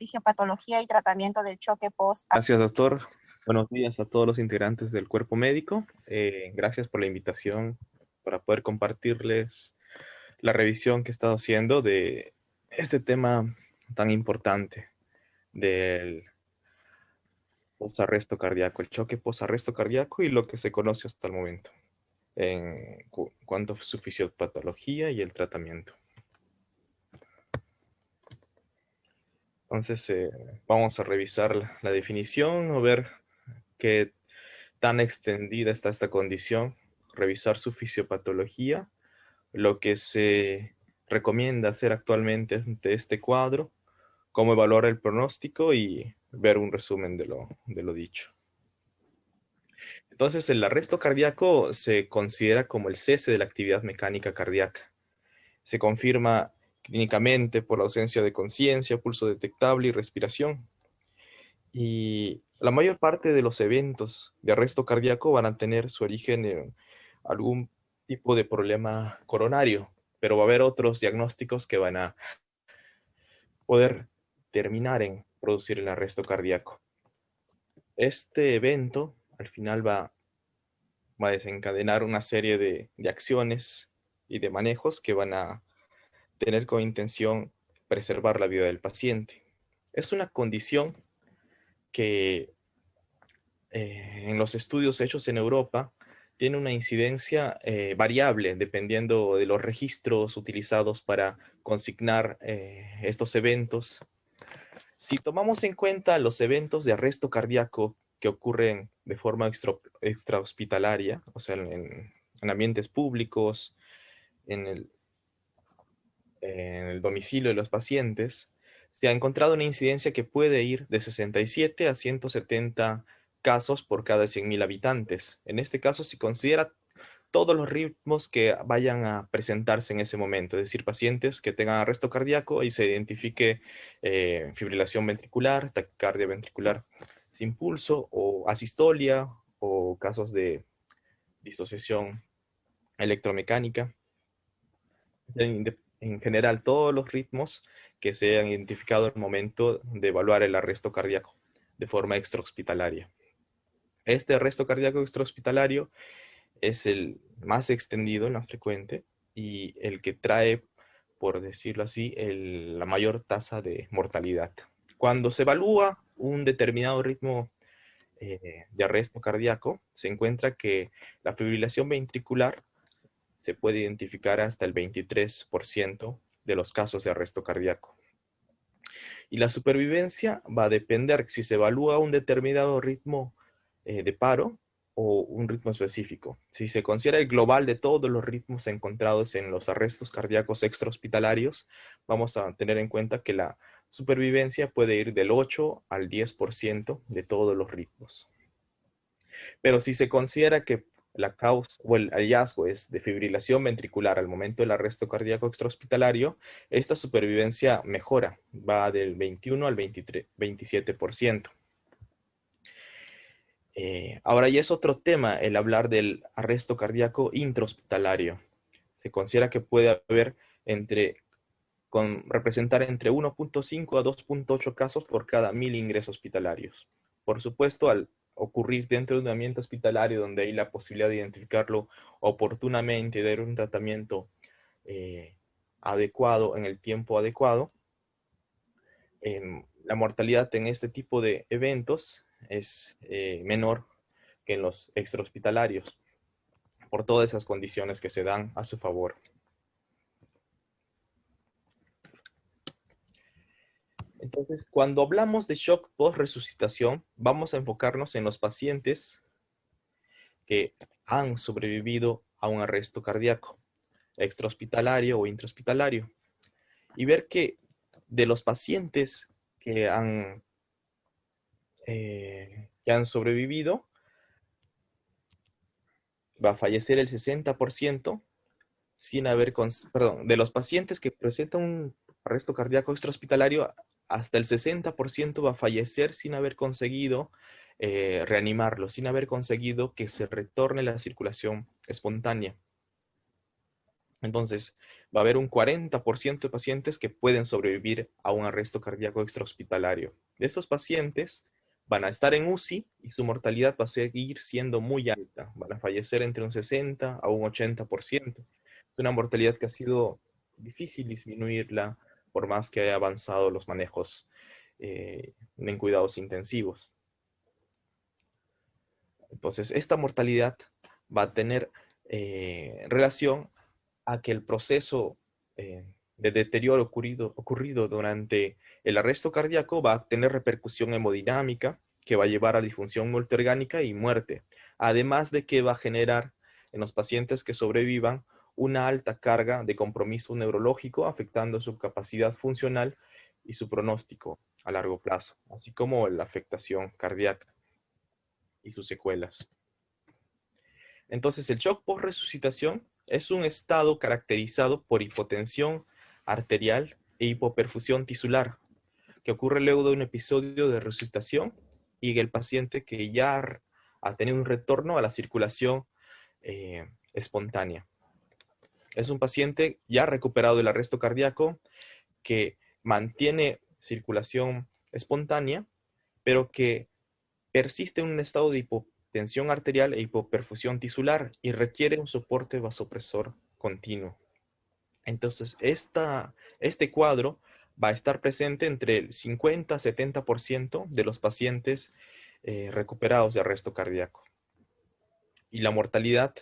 fisiopatología y tratamiento del choque post. Gracias, doctor. Buenos días a todos los integrantes del cuerpo médico. Gracias por la invitación para poder compartirles la revisión que he estado haciendo de este tema tan importante del posarresto cardíaco, el choque posarresto cardíaco y lo que se conoce hasta el momento en cuanto a su fisiopatología y el tratamiento. Entonces, vamos a revisar la definición o ver qué tan extendida está esta condición, revisar su fisiopatología, lo que se recomienda hacer actualmente ante este cuadro, cómo evaluar el pronóstico y ver un resumen de lo dicho. Entonces, el arresto cardíaco se considera como el cese de la actividad mecánica cardíaca. Se confirma clínicamente por la ausencia de conciencia, pulso detectable y respiración. Y la mayor parte de los eventos de arresto cardíaco van a tener su origen en algún tipo de problema coronario, pero va a haber otros diagnósticos que van a poder terminar en producir el arresto cardíaco. Este evento al final va a desencadenar una serie de acciones y de manejos que van a tener como intención preservar la vida del paciente. Es una condición que en los estudios hechos en Europa tiene una incidencia variable dependiendo de los registros utilizados para consignar estos eventos. Si tomamos en cuenta los eventos de arresto cardíaco que ocurren de forma extrahospitalaria, o sea, en ambientes públicos, en el domicilio de los pacientes, se ha encontrado una incidencia que puede ir de 67 a 170 casos por cada 100.000 habitantes. En este caso, se considera todos los ritmos que vayan a presentarse en ese momento, es decir, pacientes que tengan arresto cardíaco y se identifique fibrilación ventricular, taquicardia ventricular sin pulso o asistolia o casos de disociación electromecánica. En general, todos los ritmos que se hayan identificado al momento de evaluar el arresto cardíaco de forma extrahospitalaria. Este arresto cardíaco extrahospitalario es el más extendido, el más frecuente, y el que trae, por decirlo así, la mayor tasa de mortalidad. Cuando se evalúa un determinado ritmo de arresto cardíaco, se encuentra que la fibrilación ventricular se puede identificar hasta el 23% de los casos de arresto cardíaco. Y la supervivencia va a depender si se evalúa un determinado ritmo de paro o un ritmo específico. Si se considera el global de todos los ritmos encontrados en los arrestos cardíacos extrahospitalarios, vamos a tener en cuenta que la supervivencia puede ir del 8 al 10% de todos los ritmos. Pero si se considera que la causa o el hallazgo es de fibrilación ventricular al momento del arresto cardíaco extrahospitalario, esta supervivencia mejora, va del 21 al 27%. Ahora ya es otro tema el hablar del arresto cardíaco intrahospitalario. Se considera que puede haber representar entre 1.5 a 2.8 casos por cada 1.000 ingresos hospitalarios. Por supuesto, al ocurrir dentro de un ambiente hospitalario donde hay la posibilidad de identificarlo oportunamente y dar un tratamiento adecuado en el tiempo adecuado, la mortalidad en este tipo de eventos es menor que en los extrahospitalarios por todas esas condiciones que se dan a su favor. Entonces, cuando hablamos de shock post-resucitación, vamos a enfocarnos en los pacientes que han sobrevivido a un arresto cardíaco, extrahospitalario o intrahospitalario, y ver que de los pacientes que han sobrevivido, va a fallecer el 60% sin haber, de los pacientes que presentan un arresto cardíaco extrahospitalario, hasta el 60% va a fallecer sin haber conseguido reanimarlo, sin haber conseguido que se retorne la circulación espontánea. Entonces, va a haber un 40% de pacientes que pueden sobrevivir a un arresto cardíaco extrahospitalario. De estos pacientes van a estar en UCI y su mortalidad va a seguir siendo muy alta. Van a fallecer entre un 60 a un 80%. Es una mortalidad que ha sido difícil disminuirla por más que haya avanzado los manejos en cuidados intensivos. Entonces, esta mortalidad va a tener relación a que el proceso de deterioro ocurrido durante el arresto cardíaco va a tener repercusión hemodinámica que va a llevar a disfunción multiorgánica y muerte, además de que va a generar en los pacientes que sobrevivan una alta carga de compromiso neurológico afectando su capacidad funcional y su pronóstico a largo plazo, así como la afectación cardíaca y sus secuelas. Entonces, el shock post-resucitación es un estado caracterizado por hipotensión arterial e hipoperfusión tisular, que ocurre luego de un episodio de resucitación y el paciente que ya ha tenido un retorno a la circulación espontánea. Es un paciente ya recuperado del arresto cardíaco que mantiene circulación espontánea, pero que persiste en un estado de hipotensión arterial e hipoperfusión tisular y requiere un soporte vasopresor continuo. Entonces, este cuadro va a estar presente entre el 50 a 70% de los pacientes recuperados de arresto cardíaco. Y la mortalidad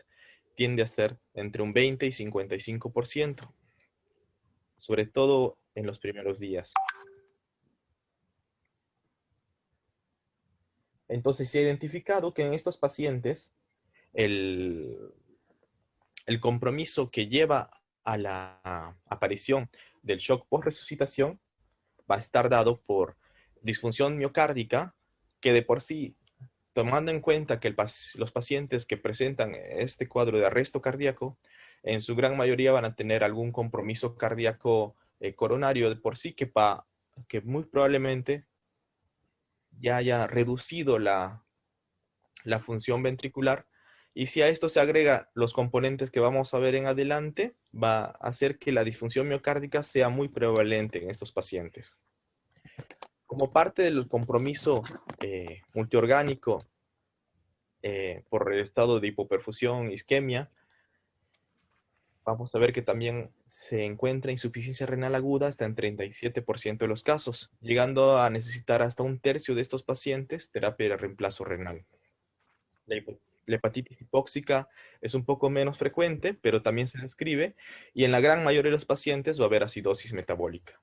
tiende a ser entre un 20 y 55%, sobre todo en los primeros días. Entonces, se ha identificado que en estos pacientes el compromiso que lleva a la aparición del shock post-resucitación va a estar dado por disfunción miocárdica, que de por sí, tomando en cuenta que los pacientes que presentan este cuadro de arresto cardíaco, en su gran mayoría van a tener algún compromiso cardíaco coronario de por sí, que muy probablemente ya haya reducido la función ventricular. Y si a esto se agrega los componentes que vamos a ver en adelante, va a hacer que la disfunción miocárdica sea muy prevalente en estos pacientes. Como parte del compromiso multiorgánico por el estado de hipoperfusión, isquemia, vamos a ver que también se encuentra insuficiencia renal aguda hasta en 37% de los casos, llegando a necesitar hasta un tercio de estos pacientes terapia de reemplazo renal. La hepatitis hipóxica es un poco menos frecuente, pero también se describe, y en la gran mayoría de los pacientes va a haber acidosis metabólica.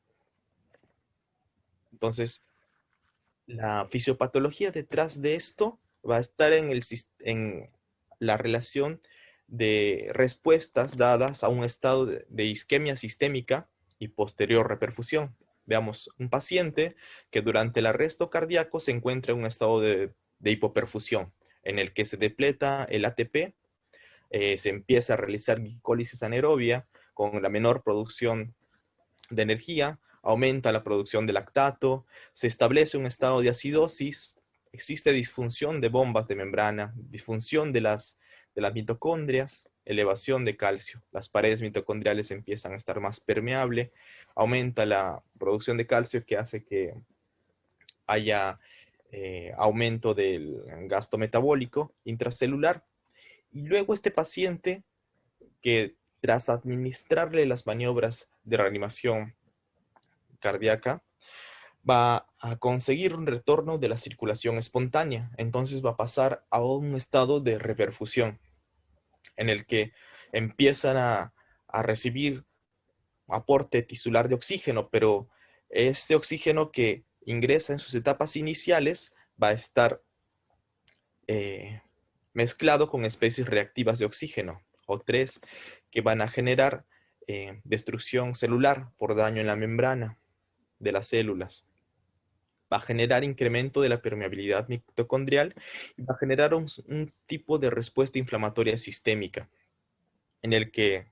Entonces, la fisiopatología detrás de esto va a estar en la relación de respuestas dadas a un estado de isquemia sistémica y posterior reperfusión. Veamos, un paciente que durante el arresto cardíaco se encuentra en un estado de hipoperfusión, en el que se depleta el ATP, se empieza a realizar glicólisis anaerobia con la menor producción de energía, aumenta la producción de lactato, se establece un estado de acidosis, existe disfunción de bombas de membrana, disfunción de las mitocondrias, elevación de calcio. Las paredes mitocondriales empiezan a estar más permeables, aumenta la producción de calcio que hace que haya aumento del gasto metabólico intracelular. Y luego este paciente que tras administrarle las maniobras de reanimación cardíaca, va a conseguir un retorno de la circulación espontánea. Entonces va a pasar a un estado de reperfusión, en el que empiezan a recibir aporte tisular de oxígeno, pero este oxígeno que ingresa en sus etapas iniciales va a estar mezclado con especies reactivas de oxígeno, O3, que van a generar destrucción celular por daño en la membrana de las células. Va a generar incremento de la permeabilidad mitocondrial y va a generar un tipo de respuesta inflamatoria sistémica, en el que,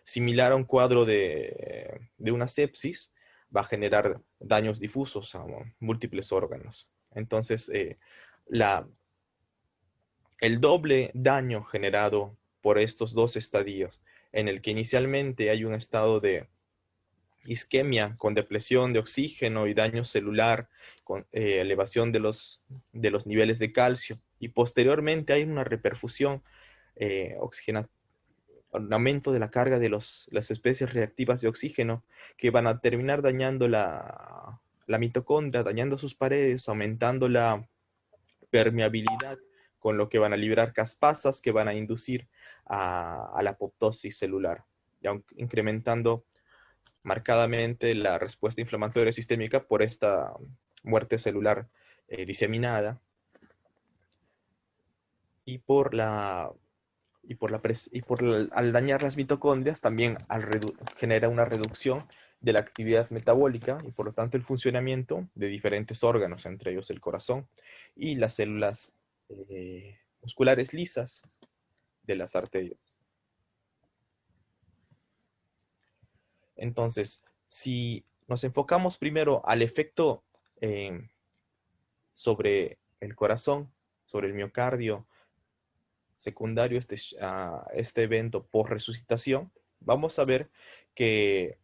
similar a un cuadro de una sepsis, va a generar daños difusos a múltiples órganos. Entonces, el doble daño generado por estos dos estadios en el que inicialmente hay un estado de isquemia con depresión de oxígeno y daño celular, con elevación de los niveles de calcio, y posteriormente hay una reperfusión oxigena, un aumento de la carga de las especies reactivas de oxígeno que van a terminar dañando la mitocondria, dañando sus paredes, aumentando la permeabilidad, con lo que van a liberar caspasas que van a inducir a la apoptosis celular, incrementando marcadamente la respuesta inflamatoria sistémica por esta muerte celular diseminada y por la al dañar las mitocondrias también genera una reducción de la actividad metabólica y por lo tanto el funcionamiento de diferentes órganos, entre ellos el corazón y las células musculares lisas de las arterias. Entonces, si nos enfocamos primero al efecto sobre el corazón, sobre el miocardio, secundario a este evento por resucitación, vamos a ver que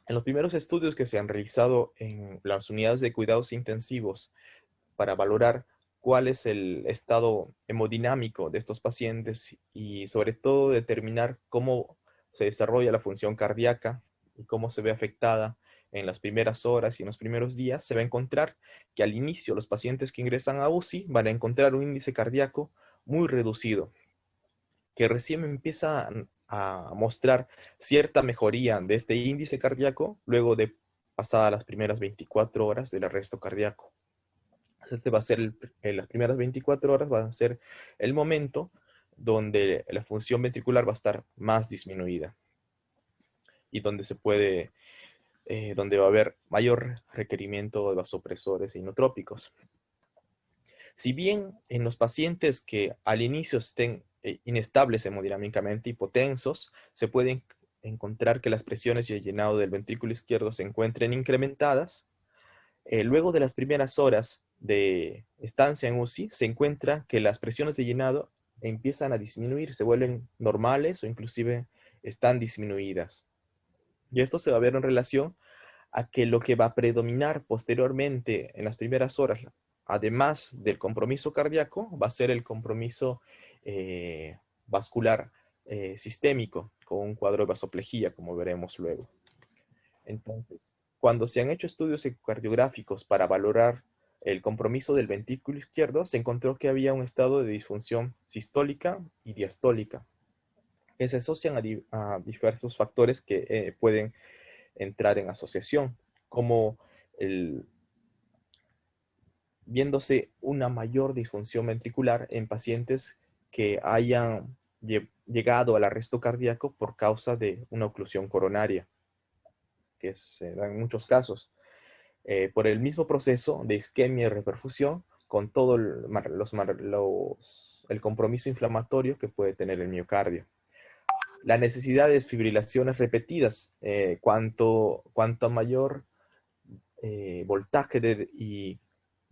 en los primeros estudios que se han realizado en las unidades de cuidados intensivos para valorar cuál es el estado hemodinámico de estos pacientes y sobre todo determinar cómo se desarrolla la función cardíaca y cómo se ve afectada en las primeras horas y en los primeros días, se va a encontrar que al inicio los pacientes que ingresan a UCI van a encontrar un índice cardíaco muy reducido, que recién empieza a mostrar cierta mejoría de este índice cardíaco luego de pasadas las primeras 24 horas del arresto cardíaco. Este va a ser las primeras 24 horas va a ser el momento donde la función ventricular va a estar más disminuida y donde donde va a haber mayor requerimiento de vasopresores e inotrópicos. Si bien en los pacientes que al inicio estén inestables hemodinámicamente, hipotensos, se puede encontrar que las presiones y el llenado del ventrículo izquierdo se encuentren incrementadas. Luego de las primeras horas de estancia en UCI, se encuentra que las presiones de llenado empiezan a disminuir, se vuelven normales o inclusive están disminuidas. Y esto se va a ver en relación a que lo que va a predominar posteriormente en las primeras horas, además del compromiso cardíaco, va a ser el compromiso vascular sistémico, con un cuadro de vasoplejía, como veremos luego. Entonces, cuando se han hecho estudios ecocardiográficos para valorar el compromiso del ventrículo izquierdo, se encontró que había un estado de disfunción sistólica y diastólica, que se asocian a diversos factores que pueden entrar en asociación, como viéndose una mayor disfunción ventricular en pacientes que hayan llegado al arresto cardíaco por causa de una oclusión coronaria, que se da en muchos casos, por el mismo proceso de isquemia y reperfusión, con todo el compromiso inflamatorio que puede tener el miocardio. La necesidad de fibrilaciones repetidas, cuanto mayor voltaje y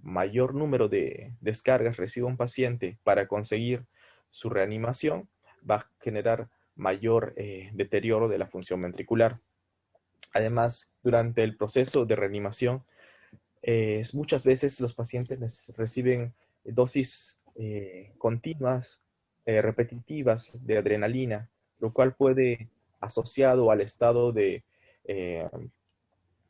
mayor número de descargas reciba un paciente para conseguir su reanimación, va a generar mayor deterioro de la función ventricular. Además, durante el proceso de reanimación, muchas veces los pacientes reciben dosis continuas, repetitivas de adrenalina, lo cual puede, asociado al estado eh,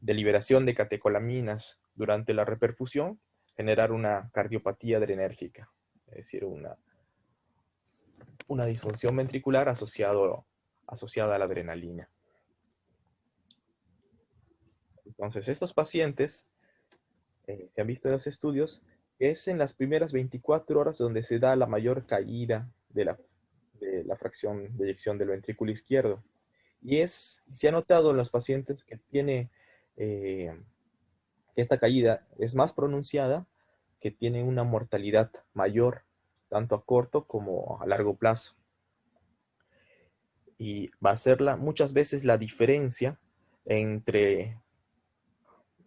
de liberación de catecolaminas durante la reperfusión, generar una cardiopatía adrenérgica, es decir, una disfunción ventricular asociada a la adrenalina. Entonces, estos pacientes se han visto en los estudios que es en las primeras 24 horas donde se da la mayor caída de la fracción de eyección del ventrículo izquierdo. Y se ha notado en los pacientes que tiene esta caída es más pronunciada, que tiene una mortalidad mayor, tanto a corto como a largo plazo. Y va a ser muchas veces la diferencia entre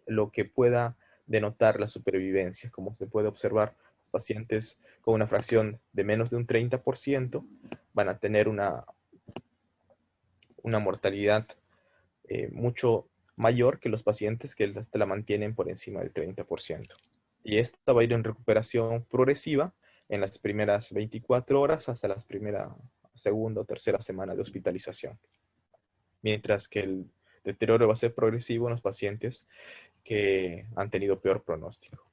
lo que pueda denotar la supervivencia. Como se puede observar, pacientes con una fracción de menos de un 30% van a tener una mortalidad mucho mayor que los pacientes que la mantienen por encima del 30%. Y esta va a ir en recuperación progresiva en las primeras 24 horas hasta la primera, segunda o tercera semana de hospitalización. Mientras que el deterioro va a ser progresivo en los pacientes que han tenido peor pronóstico.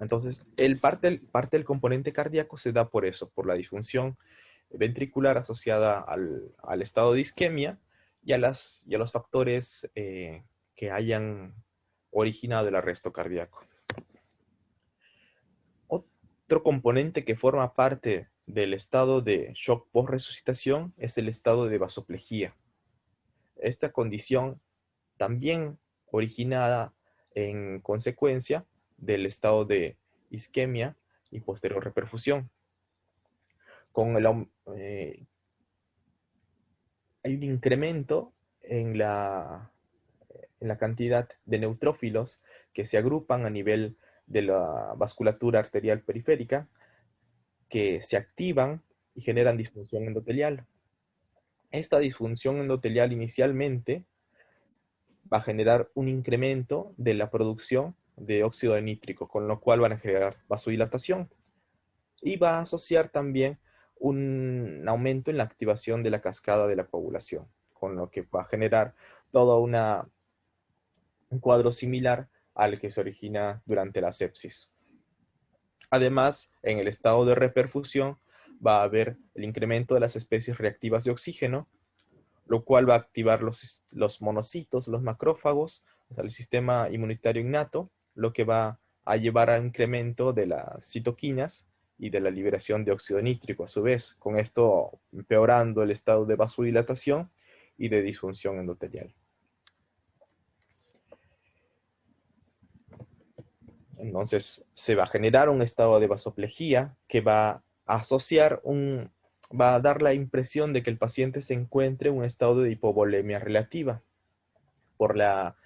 Entonces, parte del componente cardíaco se da por eso, por la disfunción ventricular asociada al estado de isquemia y a los factores que hayan originado el arresto cardíaco. Otro componente que forma parte del estado de shock post-resucitación es el estado de vasoplejía. Esta condición también originada en consecuencia del estado de isquemia y posterior reperfusión. Hay un incremento en la cantidad de neutrófilos que se agrupan a nivel de la vasculatura arterial periférica, que se activan y generan disfunción endotelial. Esta disfunción endotelial inicialmente va a generar un incremento de la producción de óxido nítrico, con lo cual van a generar vasodilatación y va a asociar también un aumento en la activación de la cascada de la coagulación, con lo que va a generar todo un cuadro similar al que se origina durante la sepsis. Además, en el estado de reperfusión va a haber el incremento de las especies reactivas de oxígeno, lo cual va a activar los monocitos, los macrófagos, o sea, el sistema inmunitario innato, lo que va a llevar a un incremento de las citoquinas y de la liberación de óxido nítrico a su vez, con esto empeorando el estado de vasodilatación y de disfunción endotelial. Entonces se va a generar un estado de vasoplejía que va a va a dar la impresión de que el paciente se encuentre en un estado de hipovolemia relativa por la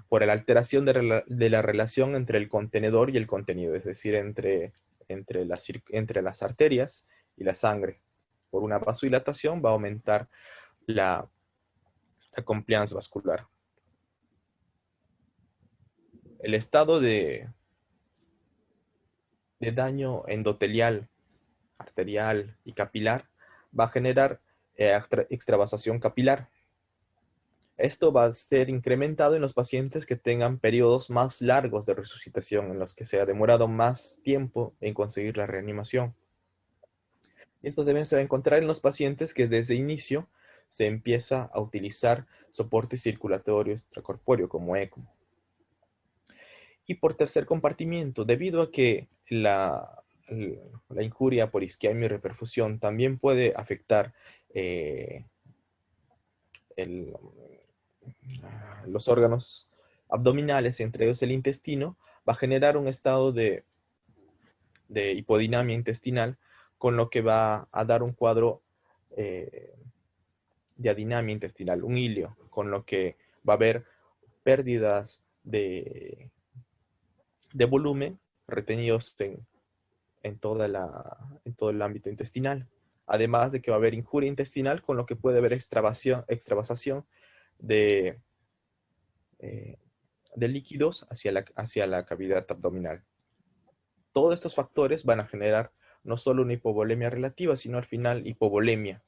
alteración de la relación entre el contenedor y el contenido, es decir, entre las arterias y la sangre. Por una vasodilatación va a aumentar la compliance vascular. El estado de daño endotelial, arterial y capilar va a generar extravasación capilar. Esto va a ser incrementado en los pacientes que tengan periodos más largos de resucitación, en los que se ha demorado más tiempo en conseguir la reanimación. Y esto también se va a encontrar en los pacientes que desde inicio se empieza a utilizar soporte circulatorio extracorpóreo como ECMO. Y por tercer compartimiento, debido a que la injuria por isquemia y reperfusión también puede afectar el, los órganos abdominales, entre ellos el intestino, va a generar un estado de hipodinamia intestinal, con lo que va a dar un cuadro de adinamia intestinal, un hilio, con lo que va a haber pérdidas de volumen retenidos en todo el ámbito intestinal. Además de que va a haber injuria intestinal, con lo que puede haber extravasación de, de líquidos hacia la cavidad abdominal. Todos estos factores van a generar no solo una hipovolemia relativa, sino al final hipovolemia,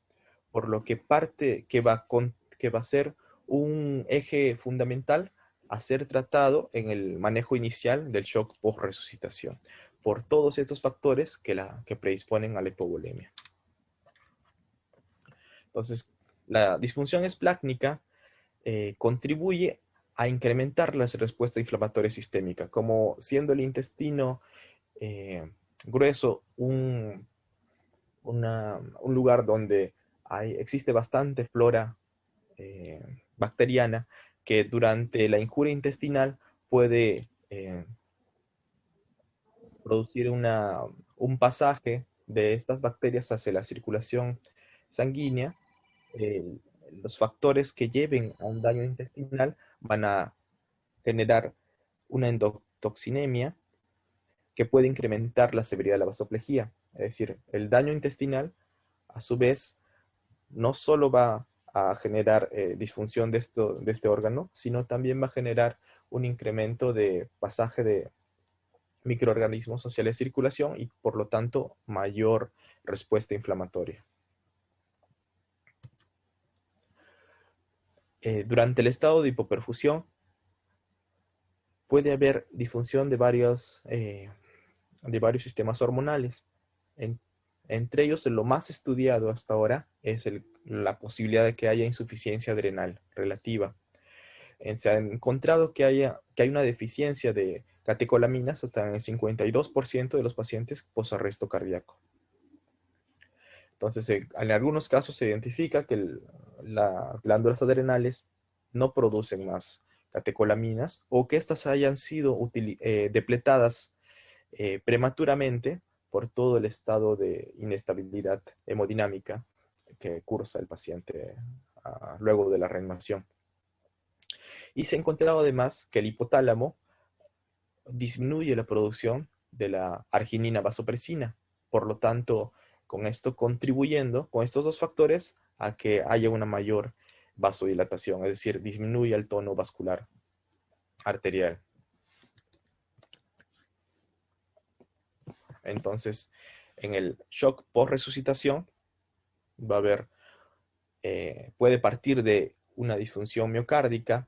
por lo que parte que va a ser un eje fundamental a ser tratado en el manejo inicial del shock post-resucitación, por todos estos factores que predisponen a la hipovolemia. Entonces, la disfunción esplácnica contribuye a incrementar la respuesta inflamatoria sistémica, como siendo el intestino grueso un lugar donde existe bastante flora bacteriana que durante la injuria intestinal puede producir un pasaje de estas bacterias hacia la circulación sanguínea. Los factores que lleven a un daño intestinal van a generar una endotoxinemia que puede incrementar la severidad de la vasoplejía. Es decir, el daño intestinal, a su vez, no solo va a generar disfunción de este órgano, sino también va a generar un incremento de pasaje de microorganismos hacia la circulación y por lo tanto mayor respuesta inflamatoria. Durante el estado de hipoperfusión puede haber disfunción de varios sistemas hormonales. Entre ellos, lo más estudiado hasta ahora es la posibilidad de que haya insuficiencia adrenal relativa. Se ha encontrado que hay una deficiencia de catecolaminas hasta en el 52% de los pacientes posarresto cardíaco. Entonces, en algunos casos se identifica que las glándulas adrenales no producen más catecolaminas o que éstas hayan sido depletadas prematuramente por todo el estado de inestabilidad hemodinámica que cursa el paciente luego de la reanimación. Y se ha encontrado además que el hipotálamo disminuye la producción de la arginina vasopresina. Por lo tanto, con esto contribuyendo, con estos dos factores, a que haya una mayor vasodilatación, es decir, disminuye el tono vascular arterial. Entonces, en el shock post-resucitación va a haber, puede partir de una disfunción miocárdica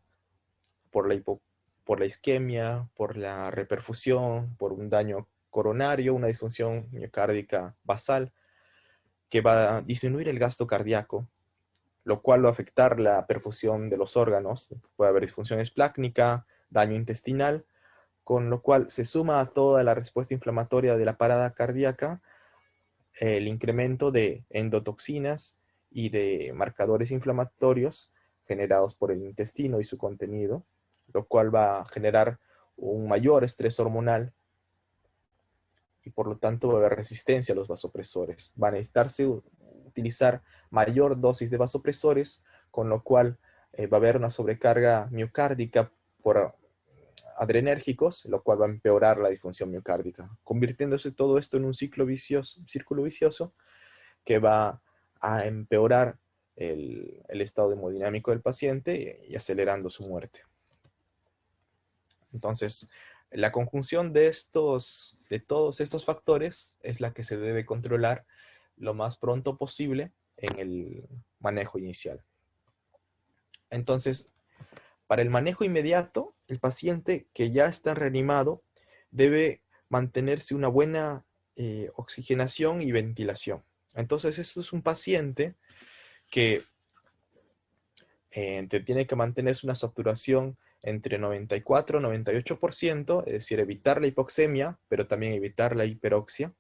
por la isquemia, por la reperfusión, por un daño coronario, una disfunción miocárdica basal, que va a disminuir el gasto cardíaco, lo cual va a afectar la perfusión de los órganos. Puede haber disfunción esplácnica, daño intestinal, con lo cual se suma a toda la respuesta inflamatoria de la parada cardíaca el incremento de endotoxinas y de marcadores inflamatorios generados por el intestino y su contenido, lo cual va a generar un mayor estrés hormonal y por lo tanto va a haber resistencia a los vasopresores. Va a necesitarse utilizar mayor dosis de vasopresores, con lo cual va a haber una sobrecarga miocárdica por adrenérgicos, lo cual va a empeorar la disfunción miocárdica, convirtiéndose todo esto en un círculo vicioso que va a empeorar el estado hemodinámico del paciente y acelerando su muerte. Entonces, la conjunción de todos estos factores es la que se debe controlar lo más pronto posible en el manejo inicial. Entonces, para el manejo inmediato, el paciente que ya está reanimado debe mantenerse una buena oxigenación y ventilación. Entonces, esto es un paciente que tiene que mantenerse una saturación entre 94 y 98%, es decir, evitar la hipoxemia, pero también evitar la hiperoxia.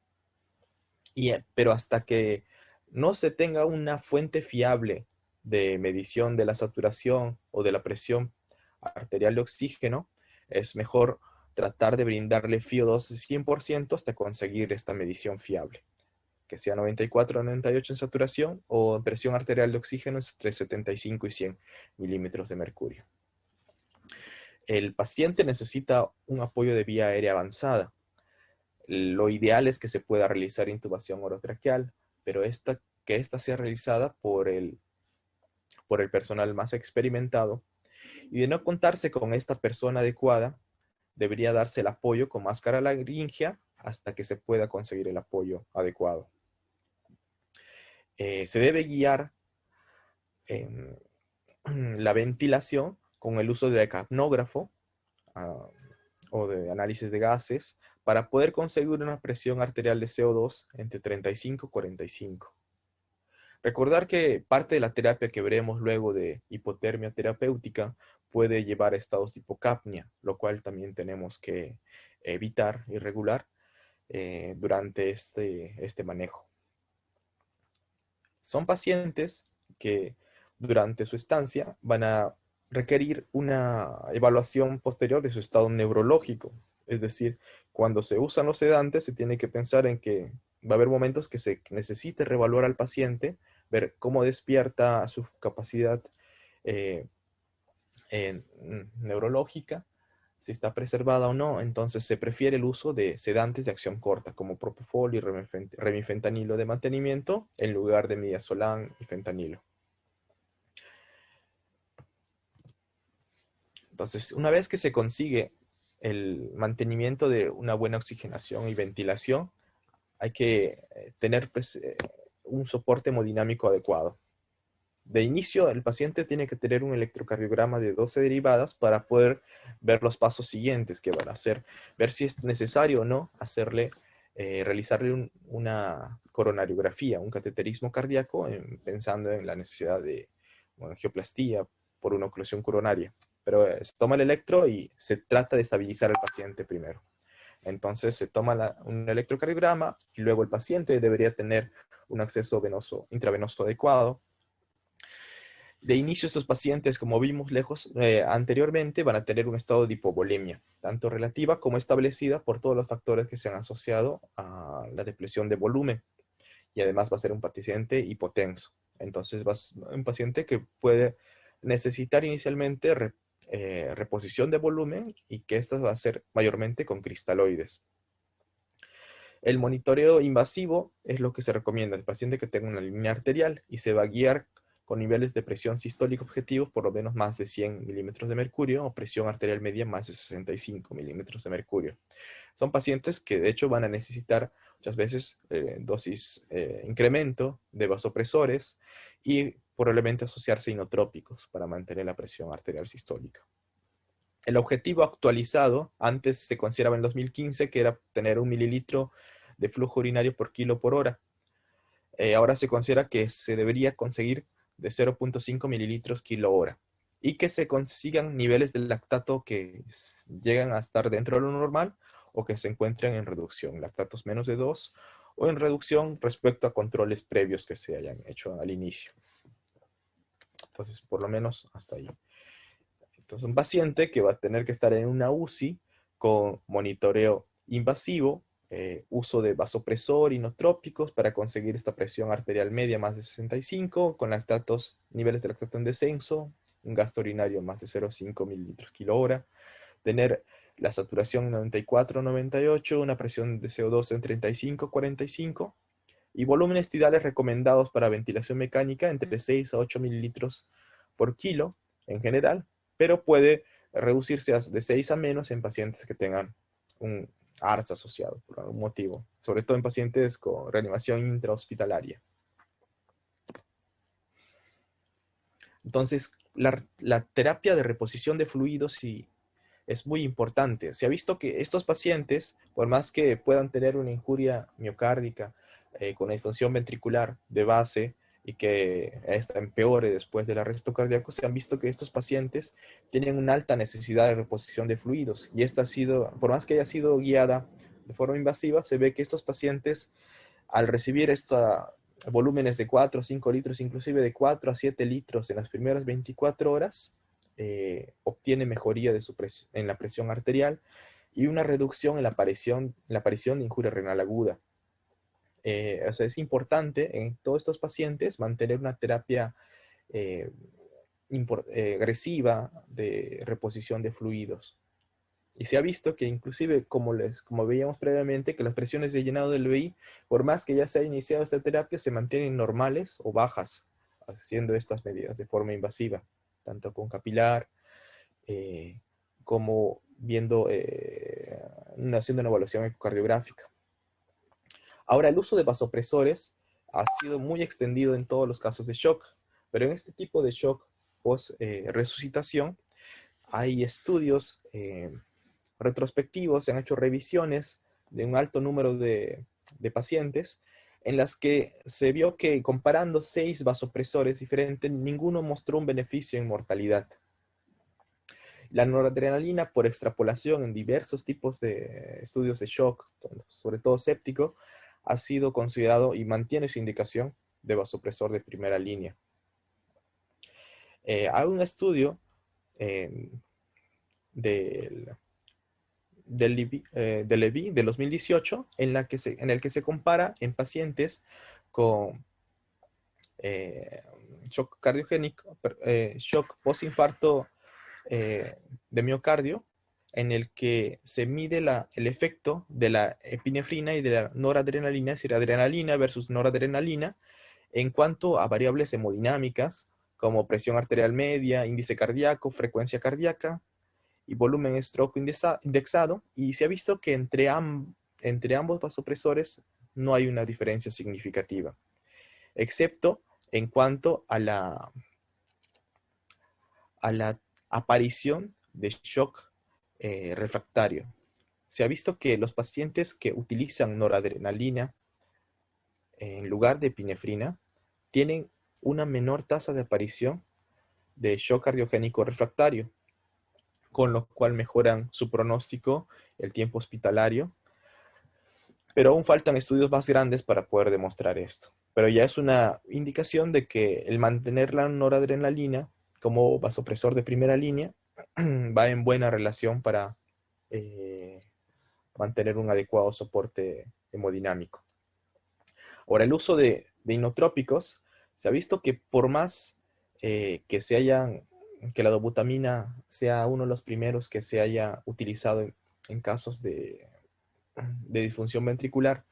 Pero hasta que no se tenga una fuente fiable de medición de la saturación o de la presión arterial de oxígeno, es mejor tratar de brindarle FiO2 100% hasta conseguir esta medición fiable, que sea 94 o 98 en saturación o presión arterial de oxígeno entre 75 y 100 milímetros de mercurio. El paciente necesita un apoyo de vía aérea avanzada. Lo ideal es que se pueda realizar intubación orotraqueal, pero que esta sea realizada por el personal más experimentado. Y de no contarse con esta persona adecuada, debería darse el apoyo con máscara laringea hasta que se pueda conseguir el apoyo adecuado. Se debe guiar la ventilación con el uso de capnógrafo o de análisis de gases para poder conseguir una presión arterial de CO2 entre 35 y 45. Recordar que parte de la terapia que veremos luego de hipotermia terapéutica puede llevar a estados de hipocapnia, lo cual también tenemos que evitar y regular durante este manejo. Son pacientes que durante su estancia van a requerir una evaluación posterior de su estado neurológico. Es decir, cuando se usan los sedantes, se tiene que pensar en que va a haber momentos que se necesite reevaluar al paciente, ver cómo despierta su capacidad neurológica si está preservada o no, entonces se prefiere el uso de sedantes de acción corta, como propofol y remifentanilo de mantenimiento, en lugar de midazolam y fentanilo. Entonces, una vez que se consigue el mantenimiento de una buena oxigenación y ventilación, hay que tener pues, un soporte hemodinámico adecuado. De inicio, el paciente tiene que tener un electrocardiograma de 12 derivadas para poder ver los pasos siguientes que van a hacer, ver si es necesario o no realizarle una coronariografía, un cateterismo cardíaco, pensando en la necesidad de una angioplastía por una oclusión coronaria. Pero se toma el electro y se trata de estabilizar al paciente primero. Entonces se toma un electrocardiograma y luego el paciente debería tener un acceso intravenoso adecuado. De inicio, estos pacientes, como vimos anteriormente, van a tener un estado de hipovolemia, tanto relativa como establecida por todos los factores que se han asociado a la depresión de volumen. Y además va a ser un paciente hipotenso. Entonces va a ser un paciente que puede necesitar inicialmente reposición de volumen y que esta va a ser mayormente con cristaloides. El monitoreo invasivo es lo que se recomienda al paciente que tenga una línea arterial y se va a guiar con niveles de presión sistólica objetivos por lo menos más de 100 milímetros de mercurio o presión arterial media más de 65 milímetros de mercurio. Son pacientes que de hecho van a necesitar muchas veces dosis incremento de vasopresores y probablemente asociarse inotrópicos para mantener la presión arterial sistólica. El objetivo actualizado, antes se consideraba en 2015 que era tener 1 mililitro de flujo urinario por kilo por hora. Ahora se considera que se debería conseguir de 0.5 mililitros kilo hora y que se consigan niveles de lactato que llegan a estar dentro de lo normal o que se encuentren en reducción, lactatos menos de 2 o en reducción respecto a controles previos que se hayan hecho al inicio. Entonces, por lo menos hasta ahí. Entonces, un paciente que va a tener que estar en una UCI con monitoreo invasivo, uso de vasopresor inotrópicos para conseguir esta presión arterial media más de 65, con niveles de lactato en descenso, un gasto urinario más de 0,5 mililitros kilo hora, tener la saturación en 94-98, una presión de CO2 en 35-45 y volúmenes tidales recomendados para ventilación mecánica entre 6 a 8 mililitros por kilo en general, pero puede reducirse de 6 a menos en pacientes que tengan un ARS asociado por algún motivo, sobre todo en pacientes con reanimación intrahospitalaria. Entonces, la terapia de reposición de fluidos es muy importante. Se ha visto que estos pacientes, por más que puedan tener una injuria miocárdica con una disfunción ventricular de base y que esta empeore después del arresto cardíaco, se han visto que estos pacientes tienen una alta necesidad de reposición de fluidos. Y esta ha sido, por más que haya sido guiada de forma invasiva, se ve que estos pacientes, al recibir estos volúmenes de 4 o 5 litros, inclusive de 4 a 7 litros en las primeras 24 horas, obtiene mejoría en la presión arterial y una reducción en la aparición de injuria renal aguda. O sea, es importante en todos estos pacientes mantener una terapia agresiva de reposición de fluidos. Y se ha visto que inclusive, como veíamos previamente, que las presiones de llenado del VI, por más que ya se haya iniciado esta terapia, se mantienen normales o bajas, haciendo estas medidas de forma invasiva, tanto con capilar, como haciendo una evaluación ecocardiográfica. Ahora, el uso de vasopresores ha sido muy extendido en todos los casos de shock, pero en este tipo de shock post-resucitación hay estudios retrospectivos, se han hecho revisiones de un alto número de pacientes en las que se vio que comparando 6 vasopresores diferentes, ninguno mostró un beneficio en mortalidad. La noradrenalina, por extrapolación en diversos tipos de estudios de shock, sobre todo séptico, ha sido considerado y mantiene su indicación de vasopresor de primera línea. Hay un estudio del Levy de 2018 en el que se compara en pacientes con shock cardiogénico, shock postinfarto de miocardio, en el que se mide el efecto de la epinefrina y de la noradrenalina, es decir, adrenalina versus noradrenalina, en cuanto a variables hemodinámicas, como presión arterial media, índice cardíaco, frecuencia cardíaca y volumen stroke indexado, y se ha visto que entre ambos vasopresores no hay una diferencia significativa, excepto en cuanto a la aparición de shock refractario. Se ha visto que los pacientes que utilizan noradrenalina en lugar de epinefrina tienen una menor tasa de aparición de shock cardiogénico refractario, con lo cual mejoran su pronóstico, el tiempo hospitalario, pero aún faltan estudios más grandes para poder demostrar esto. Pero ya es una indicación de que el mantener la noradrenalina como vasopresor de primera línea va en buena relación para mantener un adecuado soporte hemodinámico. Ahora, el uso de inotrópicos, se ha visto que por más que la dobutamina sea uno de los primeros que se haya utilizado en casos de disfunción ventricular,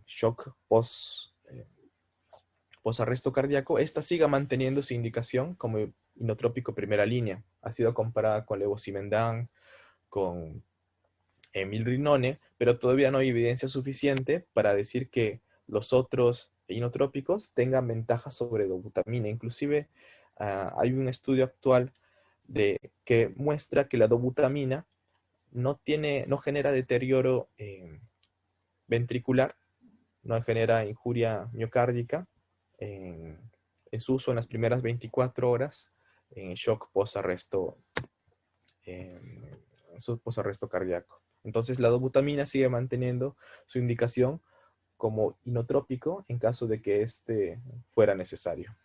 shock post-arresto cardíaco, esta siga manteniendo su indicación como inotrópico primera línea. Ha sido comparada con levosimendan, con milrinone, pero todavía no hay evidencia suficiente para decir que los otros inotrópicos tengan ventajas sobre dobutamina. Inclusive hay un estudio actual que muestra que la dobutamina no genera deterioro ventricular, no genera injuria miocárdica en su uso en las primeras 24 horas en shock post-arresto cardíaco. Entonces la dobutamina sigue manteniendo su indicación como inotrópico en caso de que este fuera necesario.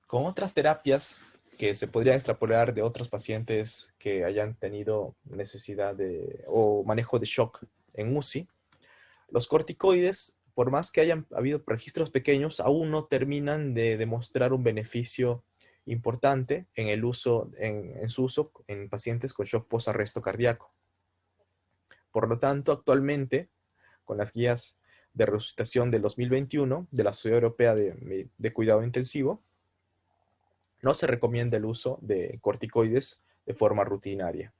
Con otras terapias que se podrían extrapolar de otros pacientes que hayan tenido necesidad o manejo de shock en UCI, los corticoides, por más que hayan habido registros pequeños, aún no terminan de demostrar un beneficio importante en su uso en pacientes con shock post-arresto cardíaco. Por lo tanto, actualmente, con las guías de resucitación del 2021 de la Sociedad Europea de Cuidado Intensivo, no se recomienda el uso de corticoides de forma rutinaria.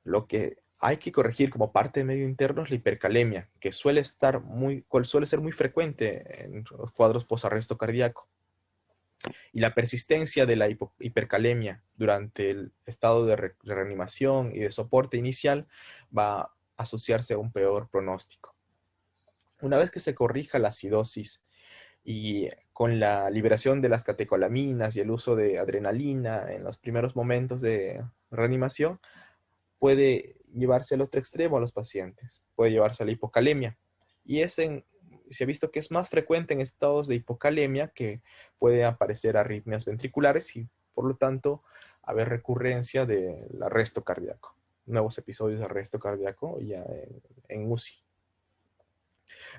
Lo que hay que corregir como parte de medio interno es la hipercalemia, que suele ser muy frecuente en los cuadros post-arresto cardíaco. Y la persistencia de la hipercalemia durante el estado de reanimación y de soporte inicial va a asociarse a un peor pronóstico. Una vez que se corrija la acidosis y con la liberación de las catecolaminas y el uso de adrenalina en los primeros momentos de reanimación, puede llevarse al otro extremo a los pacientes, puede llevarse a la hipocalemia. Y se ha visto que es más frecuente en estados de hipocalemia que puede aparecer arritmias ventriculares y por lo tanto haber recurrencia del arresto cardíaco, nuevos episodios de arresto cardíaco ya en UCI.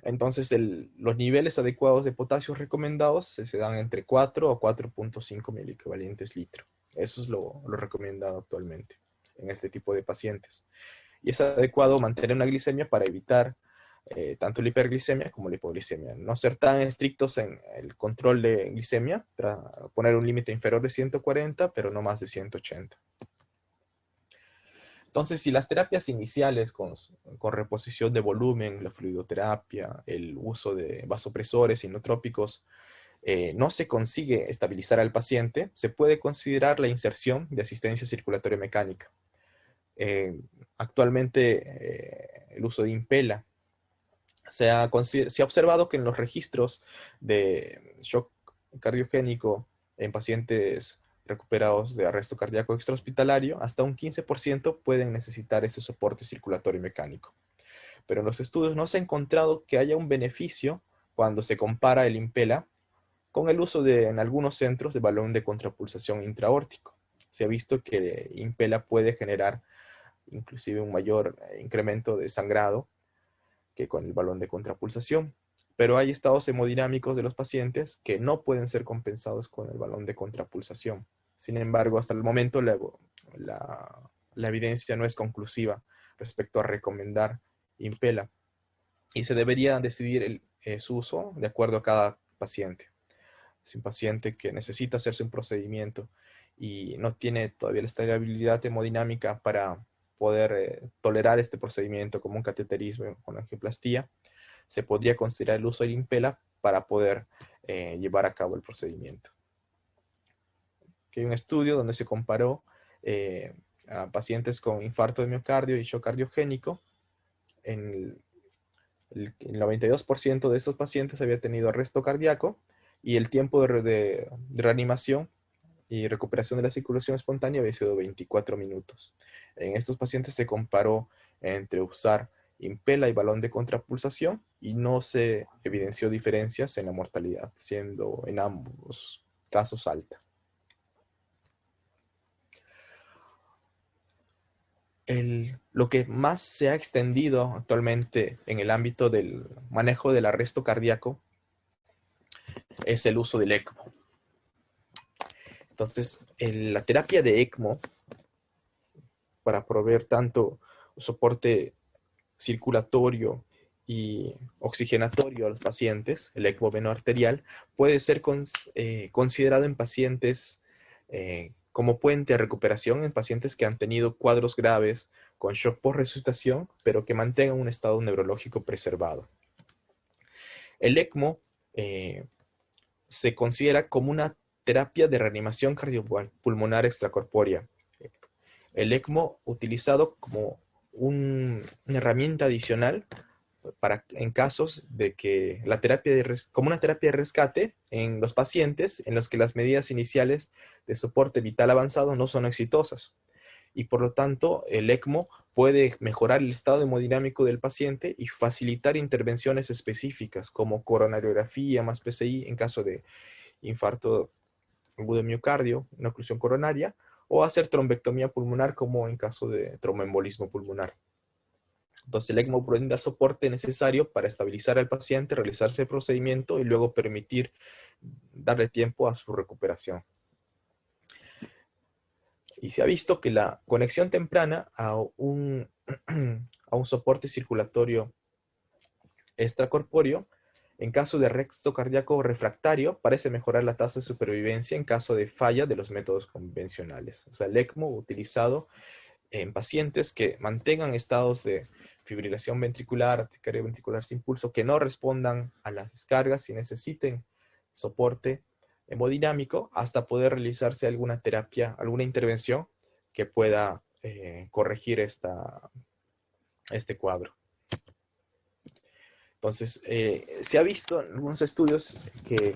Entonces los niveles adecuados de potasio recomendados se dan entre 4 a 4.5 miliequivalentes litro. Eso es lo recomendado actualmente en este tipo de pacientes. Y es adecuado mantener una glicemia para evitar tanto la hiperglicemia como la hipoglicemia. No ser tan estrictos en el control de glicemia, para poner un límite inferior de 140, pero no más de 180. Entonces, si las terapias iniciales con reposición de volumen, la fluidoterapia, el uso de vasopresores inotrópicos, no se consigue estabilizar al paciente, se puede considerar la inserción de asistencia circulatoria mecánica. Actualmente el uso de Impella se ha observado que en los registros de shock cardiogénico en pacientes recuperados de arresto cardíaco extrahospitalario, hasta un 15% pueden necesitar ese soporte circulatorio mecánico. Pero en los estudios no se ha encontrado que haya un beneficio cuando se compara el Impella con el uso en algunos centros de balón de contrapulsación intraórtico. Se ha visto que Impella puede generar inclusive un mayor incremento de sangrado que con el balón de contrapulsación. pero hay estados hemodinámicos de los pacientes que no pueden ser compensados con el balón de contrapulsación. Sin embargo, hasta el momento la evidencia no es conclusiva respecto a recomendar Impela y se debería decidir su uso de acuerdo a cada paciente. Si un paciente que necesita hacerse un procedimiento y no tiene todavía la estabilidad hemodinámica para poder tolerar este procedimiento como un cateterismo con angioplastía, se podría considerar el uso del Impela para poder llevar a cabo el procedimiento. Aquí hay un estudio donde se comparó a pacientes con infarto de miocardio y shock cardiogénico. El 92% de estos pacientes había tenido arresto cardíaco y el tiempo de reanimación y recuperación de la circulación espontánea había sido 24 minutos. En estos pacientes se comparó entre usar Impela y balón de contrapulsación y no se evidenció diferencias en la mortalidad, siendo en ambos casos alta. Lo que más se ha extendido actualmente en el ámbito del manejo del arresto cardíaco es el uso del ECMO. Entonces, la terapia de ECMO, para proveer tanto soporte circulatorio y oxigenatorio a los pacientes, el ECMO venoarterial, puede ser considerado en pacientes como puente a recuperación en pacientes que han tenido cuadros graves con shock por resucitación, pero que mantengan un estado neurológico preservado. El ECMO se considera como una terapia de reanimación cardiopulmonar extracorpórea. El ECMO utilizado como una herramienta adicional en casos de que como una terapia de rescate en los pacientes en los que las medidas iniciales de soporte vital avanzado no son exitosas. Y por lo tanto, el ECMO puede mejorar el estado hemodinámico del paciente y facilitar intervenciones específicas como coronariografía más PCI en caso de infarto agudo de miocardio, una oclusión coronaria, o hacer trombectomía pulmonar como en caso de tromboembolismo pulmonar. Entonces el ECMO brinda el soporte necesario para estabilizar al paciente, realizarse el procedimiento y luego permitir darle tiempo a su recuperación. Y se ha visto que la conexión temprana a un soporte circulatorio extracorpóreo en caso de arresto cardíaco refractario parece mejorar la tasa de supervivencia en caso de falla de los métodos convencionales. O sea, el ECMO utilizado en pacientes que mantengan estados de fibrilación ventricular, taquicardia ventricular sin pulso, que no respondan a las descargas y necesiten soporte hemodinámico hasta poder realizarse alguna terapia, alguna intervención que pueda corregir este cuadro. Entonces, se ha visto en algunos estudios que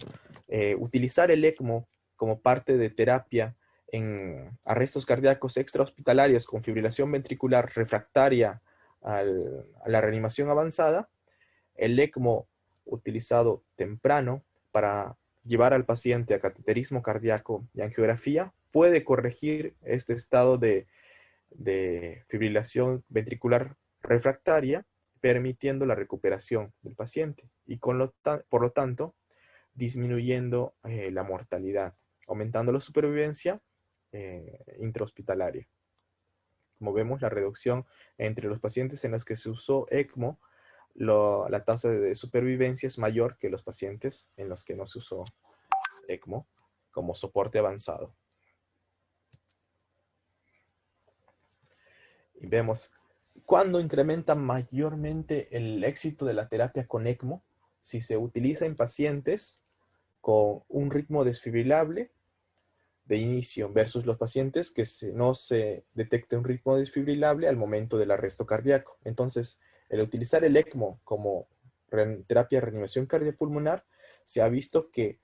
utilizar el ECMO como parte de terapia en arrestos cardíacos extrahospitalarios con fibrilación ventricular refractaria a la reanimación avanzada, el ECMO utilizado temprano para llevar al paciente a cateterismo cardíaco y angiografía puede corregir este estado de fibrilación ventricular refractaria, permitiendo la recuperación del paciente y por lo tanto disminuyendo la mortalidad, aumentando la supervivencia intrahospitalaria. Como vemos, la reducción entre los pacientes en los que se usó ECMO, la tasa de supervivencia es mayor que los pacientes en los que no se usó ECMO como soporte avanzado. Y vemos cuándo incrementa mayormente el éxito de la terapia con ECMO, si se utiliza en pacientes con un ritmo desfibrilable de inicio versus los pacientes que no se detecte un ritmo desfibrilable al momento del arresto cardíaco. Entonces, el utilizar el ECMO como terapia de reanimación cardiopulmonar se ha visto que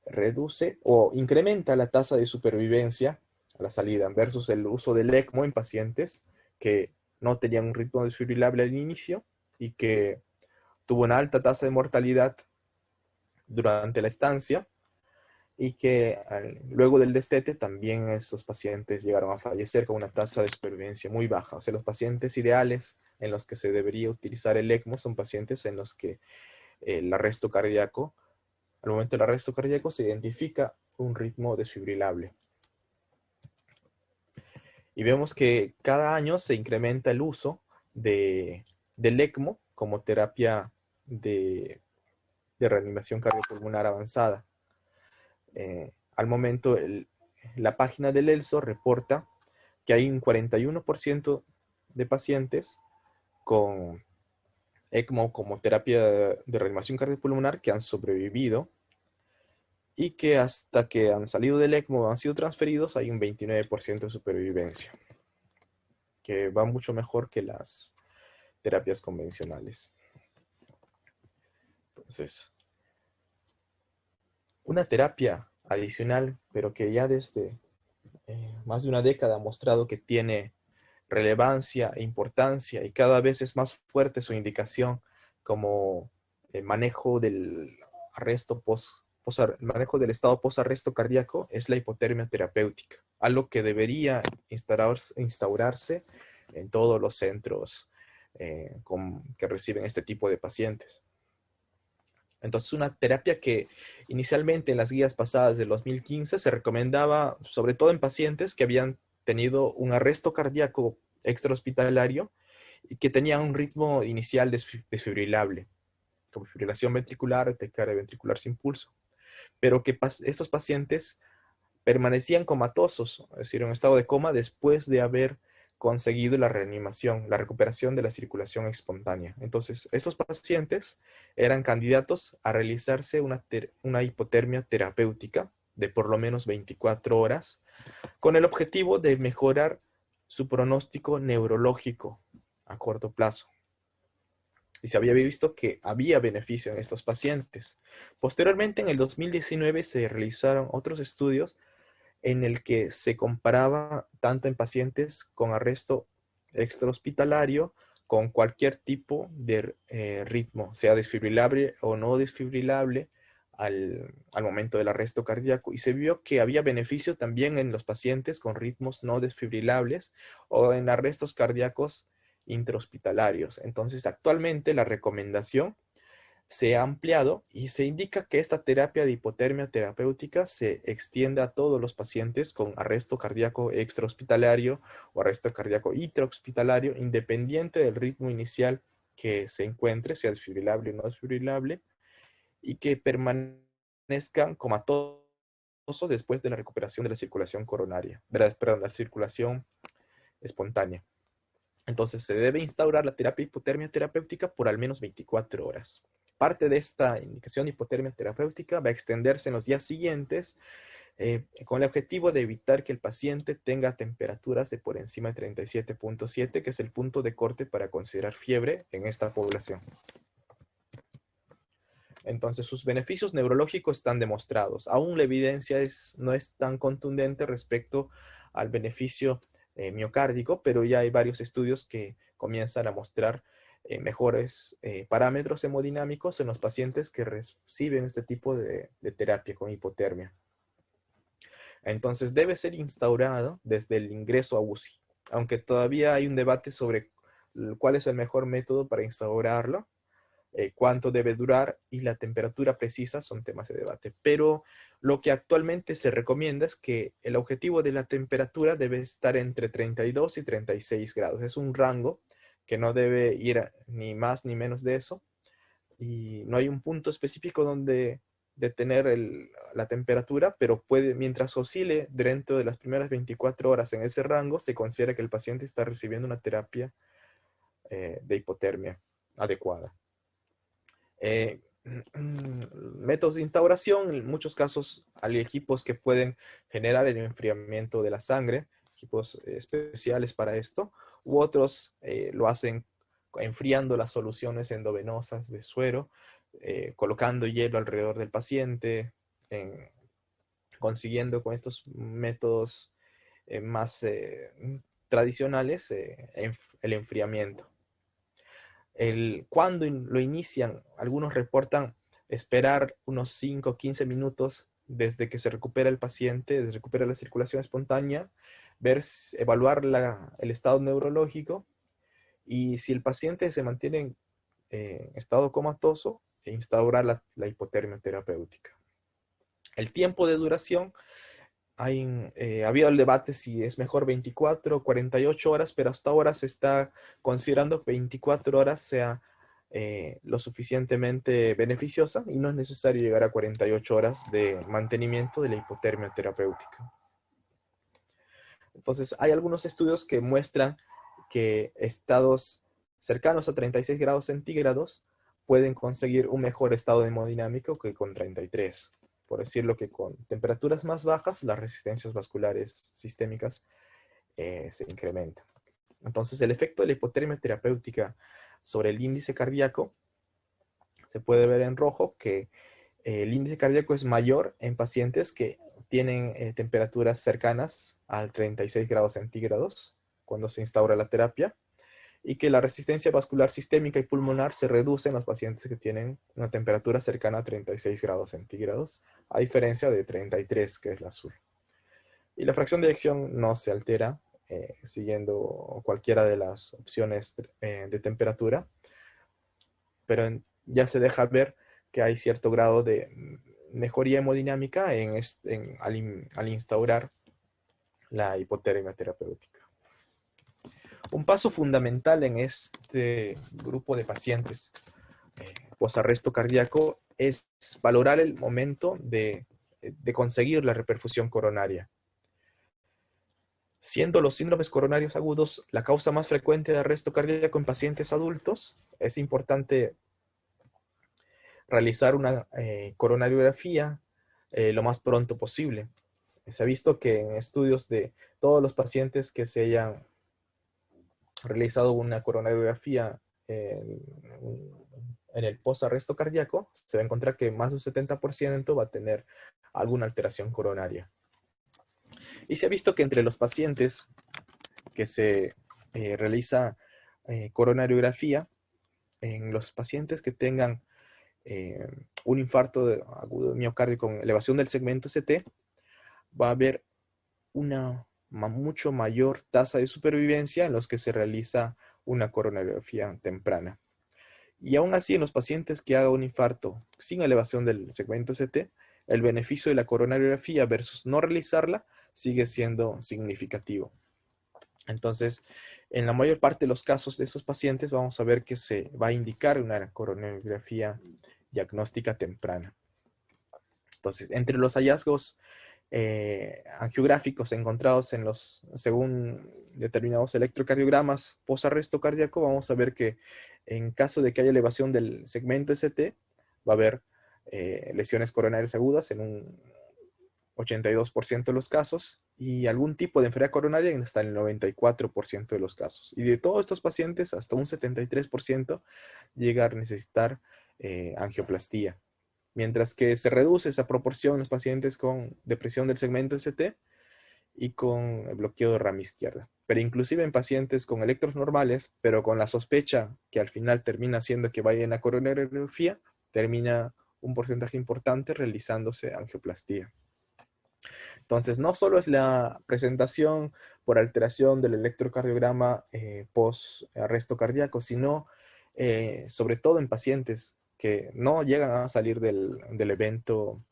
reduce o incrementa la tasa de supervivencia a la salida versus el uso del ECMO en pacientes que no tenían un ritmo desfibrilable al inicio y que tuvo una alta tasa de mortalidad durante la estancia y que luego del destete también estos pacientes llegaron a fallecer con una tasa de supervivencia muy baja. O sea, los pacientes ideales en los que se debería utilizar el ECMO son pacientes en los que el arresto cardíaco. Al momento del arresto cardíaco se identifica un ritmo desfibrilable. Y vemos que cada año se incrementa el uso del ECMO como terapia de reanimación cardiopulmonar avanzada. Al momento, la página del ELSO reporta que hay un 41% de pacientes con ECMO como terapia de reanimación cardiopulmonar que han sobrevivido, y que hasta que han salido del ECMO o han sido transferidos hay un 29% de supervivencia, que va mucho mejor que las terapias convencionales. Entonces, una terapia adicional, pero que ya desde más de una década ha mostrado que tiene relevancia e importancia y cada vez es más fuerte su indicación como el manejo del manejo del estado post-arresto cardíaco, es la hipotermia terapéutica, algo que debería instaurarse en todos los centros que reciben este tipo de pacientes. Entonces, una terapia que inicialmente en las guías pasadas del 2015 se recomendaba, sobre todo en pacientes que habían tenido un arresto cardíaco extrahospitalario y que tenían un ritmo inicial desfibrilable, como fibrilación ventricular, taquicardia ventricular sin pulso, pero que estos pacientes permanecían comatosos, es decir, en estado de coma después de haber conseguido la reanimación, la recuperación de la circulación espontánea. Entonces, estos pacientes eran candidatos a realizarse una hipotermia terapéutica de por lo menos 24 horas, con el objetivo de mejorar su pronóstico neurológico a corto plazo. Y se había visto que había beneficio en estos pacientes. Posteriormente, en el 2019, se realizaron otros estudios en el que se comparaba tanto en pacientes con arresto extrahospitalario con cualquier tipo de ritmo, sea desfibrilable o no desfibrilable al momento del arresto cardíaco. Y se vio que había beneficio también en los pacientes con ritmos no desfibrilables o en arrestos cardíacos intrahospitalarios. Entonces, actualmente la recomendación se ha ampliado y se indica que esta terapia de hipotermia terapéutica se extiende a todos los pacientes con arresto cardíaco extrahospitalario o arresto cardíaco intrahospitalario, independiente del ritmo inicial que se encuentre, sea desfibrilable o no desfibrilable, y que permanezcan comatosos después de la recuperación de la circulación coronaria, la circulación espontánea. Entonces se debe instaurar la terapia hipotermia terapéutica por al menos 24 horas. Parte de esta indicación de hipotermia terapéutica va a extenderse en los días siguientes con el objetivo de evitar que el paciente tenga temperaturas de por encima de 37.7, que es el punto de corte para considerar fiebre en esta población. Entonces, sus beneficios neurológicos están demostrados. Aún la evidencia no es tan contundente respecto al beneficio miocárdico, pero ya hay varios estudios que comienzan a mostrar mejores parámetros hemodinámicos en los pacientes que reciben este tipo de terapia con hipotermia. Entonces, debe ser instaurado desde el ingreso a UCI, aunque todavía hay un debate sobre cuál es el mejor método para instaurarlo. Cuánto debe durar y la temperatura precisa son temas de debate. Pero lo que actualmente se recomienda es que el objetivo de la temperatura debe estar entre 32 y 36 grados. Es un rango que no debe ir ni más ni menos de eso. Y no hay un punto específico donde detener la temperatura, pero mientras oscile dentro de las primeras 24 horas en ese rango, se considera que el paciente está recibiendo una terapia de hipotermia adecuada. Métodos de instauración, en muchos casos hay equipos que pueden generar el enfriamiento de la sangre, equipos especiales para esto, u otros lo hacen enfriando las soluciones endovenosas de suero, colocando hielo alrededor del paciente, consiguiendo con estos métodos más tradicionales el enfriamiento. Cuando lo inician, algunos reportan esperar unos 5 o 15 minutos desde que se recupera el paciente, desde que recupera la circulación espontánea, evaluar el estado neurológico y si el paciente se mantiene en estado comatoso, instaurar la hipotermia terapéutica. El tiempo de duración, ha habido el debate si es mejor 24 o 48 horas, pero hasta ahora se está considerando que 24 horas sea lo suficientemente beneficiosa y no es necesario llegar a 48 horas de mantenimiento de la hipotermia terapéutica. Entonces, hay algunos estudios que muestran que estados cercanos a 36 grados centígrados pueden conseguir un mejor estado hemodinámico que con 33. Por decirlo que con temperaturas más bajas, las resistencias vasculares sistémicas se incrementan. Entonces, el efecto de la hipotermia terapéutica sobre el índice cardíaco se puede ver en rojo que el índice cardíaco es mayor en pacientes que tienen temperaturas cercanas al 36 grados centígrados cuando se instaura la terapia, y que la resistencia vascular sistémica y pulmonar se reduce en los pacientes que tienen una temperatura cercana a 36 grados centígrados, a diferencia de 33, que es la azul. Y la fracción de eyección no se altera siguiendo cualquiera de las opciones de temperatura, pero ya se deja ver que hay cierto grado de mejoría hemodinámica al instaurar la hipotermia terapéutica. Un paso fundamental en este grupo de pacientes posarresto cardíaco es valorar el momento de conseguir la reperfusión coronaria. Siendo los síndromes coronarios agudos la causa más frecuente de arresto cardíaco en pacientes adultos, es importante realizar una coronariografía lo más pronto posible. Se ha visto que en estudios de todos los pacientes que se hayan realizado una coronariografía en el posarresto cardíaco, se va a encontrar que más de un 70% va a tener alguna alteración coronaria. Y se ha visto que entre los pacientes que se realiza coronariografía, en los pacientes que tengan un infarto agudo de miocardio con elevación del segmento ST, va a haber una mucho mayor tasa de supervivencia en los que se realiza una coronariografía temprana. Y aún así, en los pacientes que hagan un infarto sin elevación del segmento ST, el beneficio de la coronariografía versus no realizarla sigue siendo significativo. Entonces, en la mayor parte de los casos de esos pacientes vamos a ver que se va a indicar una coronariografía diagnóstica temprana. Entonces, entre los hallazgos angiográficos encontrados según determinados electrocardiogramas posarresto cardíaco, vamos a ver que en caso de que haya elevación del segmento ST, va a haber lesiones coronarias agudas en un 82% de los casos y algún tipo de enfermedad coronaria hasta el 94% de los casos. Y de todos estos pacientes, hasta un 73% llega a necesitar angioplastía. Mientras que se reduce esa proporción en los pacientes con depresión del segmento ST y con el bloqueo de rama izquierda. Pero inclusive en pacientes con electros normales, pero con la sospecha que al final termina siendo que vaya en la coronariografía, termina un porcentaje importante realizándose angioplastía. Entonces, no solo es la presentación por alteración del electrocardiograma post-arresto cardíaco, sino sobre todo en pacientes que no llegan a salir del evento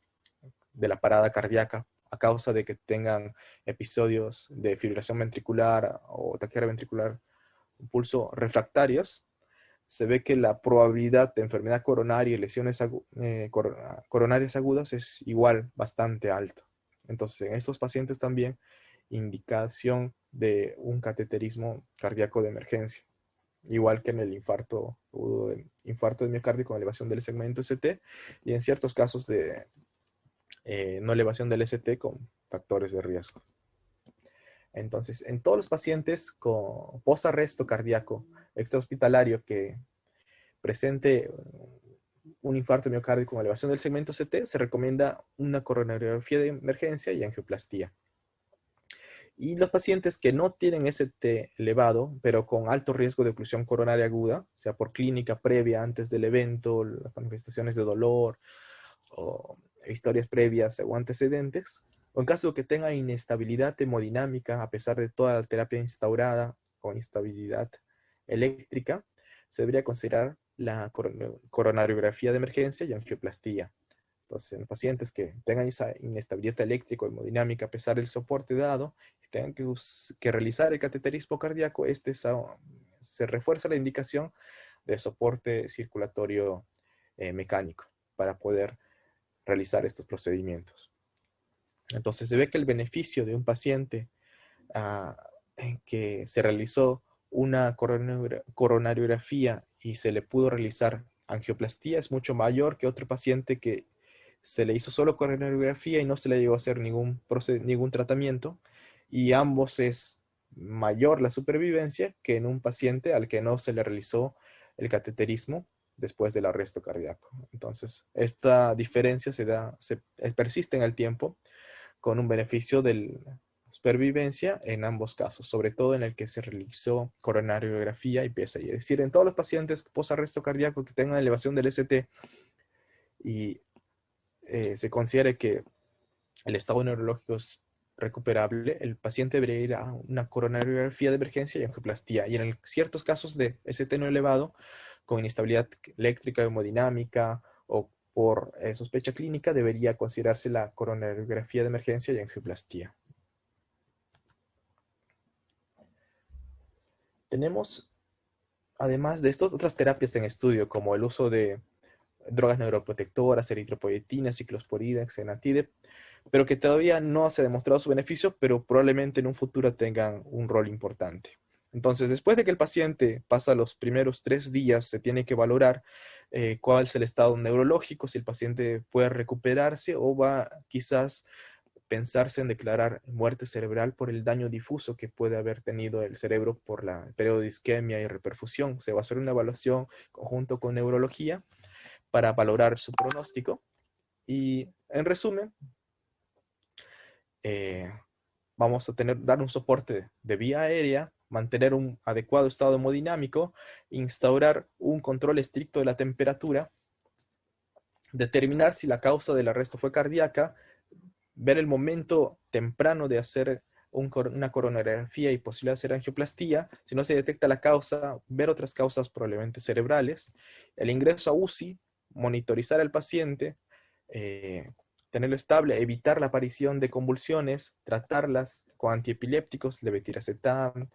de la parada cardíaca a causa de que tengan episodios de fibrilación ventricular o taquicardia ventricular, pulso refractarios, se ve que la probabilidad de enfermedad coronaria y lesiones coronarias agudas es igual, bastante alta. Entonces, en estos pacientes también indicación de un cateterismo cardíaco de emergencia, igual que en el infarto de miocardio con elevación del segmento ST y en ciertos casos de no elevación del ST con factores de riesgo. Entonces, en todos los pacientes con posarresto cardíaco extrahospitalario que presente un infarto de miocardio con elevación del segmento ST, se recomienda una coronariografía de emergencia y angioplastía. Y los pacientes que no tienen ST elevado, pero con alto riesgo de oclusión coronaria aguda, o sea, por clínica previa antes del evento, las manifestaciones de dolor, o historias previas o antecedentes, o en caso de que tenga inestabilidad hemodinámica a pesar de toda la terapia instaurada o instabilidad eléctrica, se debería considerar la coronariografía de emergencia y angioplastía. Entonces, en pacientes que tengan esa inestabilidad eléctrica o hemodinámica a pesar del soporte dado, y tengan que realizar el cateterismo cardíaco, se refuerza la indicación de soporte circulatorio mecánico para poder realizar estos procedimientos. Entonces, se ve que el beneficio de un paciente que se realizó una coronariografía y se le pudo realizar angioplastía es mucho mayor que otro paciente que se le hizo solo coronariografía y no se le llegó a hacer ningún tratamiento, y ambos es mayor la supervivencia que en un paciente al que no se le realizó el cateterismo después del arresto cardíaco. Entonces, esta diferencia persiste en el tiempo con un beneficio de supervivencia en ambos casos, sobre todo en el que se realizó coronariografía y PSI. Es decir, en todos los pacientes post-arresto cardíaco que tengan elevación del ST y se considere que el estado neurológico es recuperable, el paciente debería ir a una coronariografía de emergencia y angioplastía. Y en ciertos casos de ST no elevado, con inestabilidad eléctrica, hemodinámica o por sospecha clínica, debería considerarse la coronariografía de emergencia y angioplastía. Tenemos, además de esto, otras terapias en estudio, como el uso de drogas neuroprotectoras, eritropoyetina, ciclosporida, xenotide, pero que todavía no se ha demostrado su beneficio, pero probablemente en un futuro tengan un rol importante. Entonces, después de que el paciente pasa los primeros 3 días, se tiene que valorar cuál es el estado neurológico, si el paciente puede recuperarse o va quizás pensarse en declarar muerte cerebral por el daño difuso que puede haber tenido el cerebro por el periodo de isquemia y reperfusión. Se va a hacer una evaluación conjunto con neurología para valorar su pronóstico. Y en resumen, vamos a dar un soporte de vía aérea, mantener un adecuado estado hemodinámico, instaurar un control estricto de la temperatura, determinar si la causa del arresto fue cardíaca, ver el momento temprano de hacer una coronariografía y posibilidad de hacer angioplastía. Si no se detecta la causa, ver otras causas probablemente cerebrales. El ingreso a UCI, monitorizar al paciente, tenerlo estable, evitar la aparición de convulsiones, tratarlas con antiepilépticos, levetiracetam,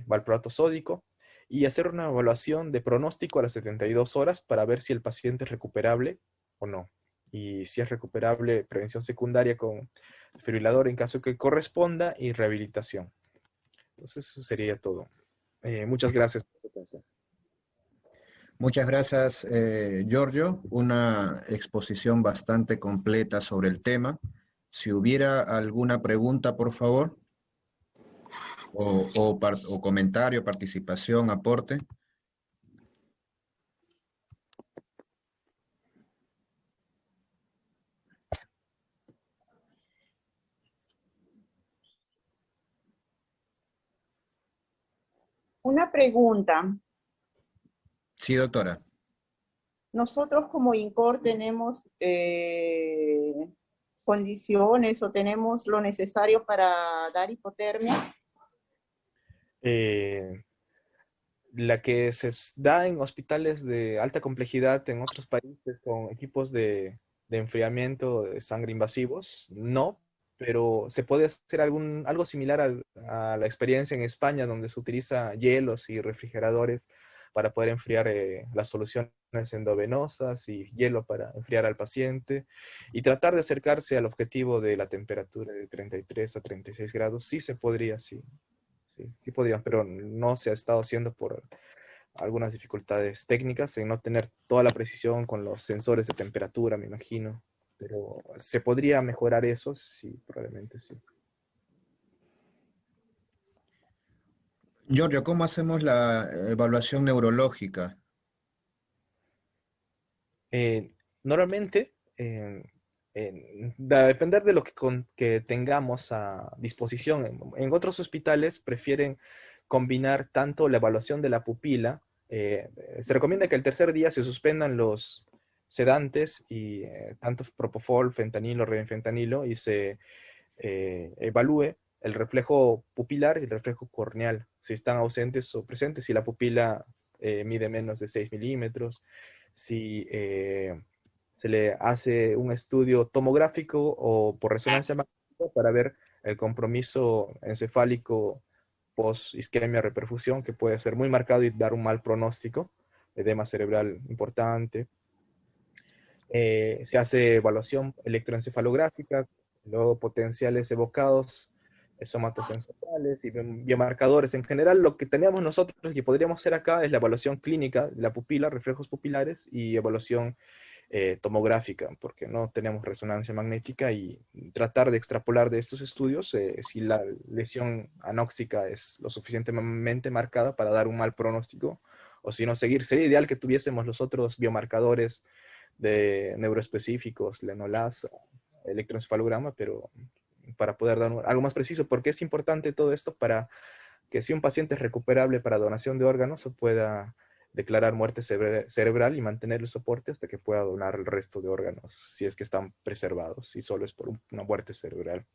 valproato sódico, y hacer una evaluación de pronóstico a las 72 horas para ver si el paciente es recuperable o no. Y si es recuperable, prevención secundaria con desfibrilador en caso que corresponda y rehabilitación. Entonces, eso sería todo. Muchas gracias por su atención. Muchas gracias, Giorgio. Una exposición bastante completa sobre el tema. Si hubiera alguna pregunta, por favor, o comentario, participación, aporte. Una pregunta. Sí, doctora. Nosotros como INCOR tenemos condiciones o tenemos lo necesario para dar hipotermia. La que se da en hospitales de alta complejidad en otros países con equipos de enfriamiento de sangre invasivos, no, pero se puede hacer algo similar a la experiencia en España, donde se utiliza hielos y refrigeradores para poder enfriar las soluciones endovenosas y hielo para enfriar al paciente y tratar de acercarse al objetivo de la temperatura de 33 a 36 grados. Sí se podría, sí. Sí podrían, pero no se ha estado haciendo por algunas dificultades técnicas en no tener toda la precisión con los sensores de temperatura, me imagino. Pero ¿se podría mejorar eso? Sí, probablemente sí. Giorgio, ¿cómo hacemos la evaluación neurológica? Normalmente, va a depender de lo que tengamos a disposición. En otros hospitales prefieren combinar tanto la evaluación de la pupila. Se recomienda que el tercer día se suspendan los sedantes y tanto propofol, fentanilo, remifentanilo, y se evalúe el reflejo pupilar y el reflejo corneal, si están ausentes o presentes, si la pupila mide menos de 6 milímetros, si se le hace un estudio tomográfico o por resonancia magnética para ver el compromiso encefálico post-isquemia reperfusión, que puede ser muy marcado y dar un mal pronóstico, edema cerebral importante. Se hace evaluación electroencefalográfica, luego potenciales evocados, somatosensoriales y biomarcadores. En general, lo que teníamos nosotros y podríamos hacer acá es la evaluación clínica de la pupila, reflejos pupilares y evaluación tomográfica, porque no tenemos resonancia magnética, y tratar de extrapolar de estos estudios si la lesión anóxica es lo suficientemente marcada para dar un mal pronóstico, o si no seguir. Sería ideal que tuviésemos los otros biomarcadores de neuroespecíficos, lenolasa, electroencefalograma, pero para poder dar algo más preciso, porque es importante todo esto para que si un paciente es recuperable para donación de órganos, se pueda declarar muerte cerebral y mantener el soporte hasta que pueda donar el resto de órganos, si es que están preservados, y solo es por una muerte cerebral.